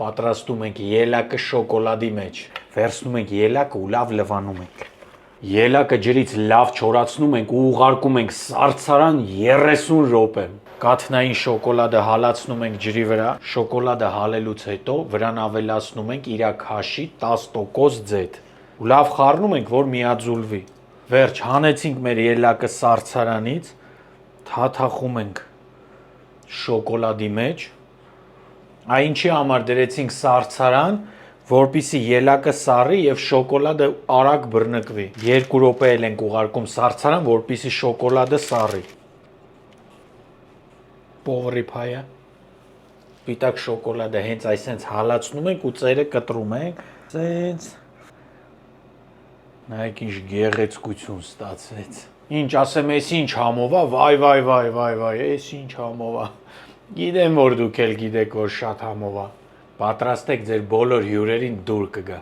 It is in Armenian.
պատրաստում ենք ելակը շոկոլադի մեջ։ Վերցնում ենք ելակը ու լավ լվանում ենք։ Ելակը ջրից լավ չորացնում ենք ու ուղարկում ենք սառցարան 30 րոպե։ Կաթնային շոկոլադը հալացնում ենք ջրի վրա, շոկոլադը հալելուց հետո վրան ավելացնում ենք իր քաշի 10% ձեթ ու լավ խառնում ենք, որ միաձուլվի։ Վերջ, հանեցինք մեր ելակը սառցարանից, թաթախում ենք շոկոլադի մեջ, ինչի համար դրեցինք սառցարան, որպեսզի ելակը սառի եւ շոկոլադը արագ բռնկվի։ 2 րոպե էլ ենք ուղարկում սառցարան, որպեսզի շոկոլադը սառի։ Պողրի փայը, պիտակ շոկոլադը հենց այսենց հալացնում ենք ու ծերը կտրում ենք, սենց։ Նայեք ինչ գեղեցկություն ստացվեց։ Ինչ ասեմ, էս ինչ համով է, վայ, էս ինչ համով է։ Գիտեմ, որ դուք էլ գիտեք, որ շատ համով է։ Պատրաստեք, ձեր բոլոր հյուրերին դուր կգա։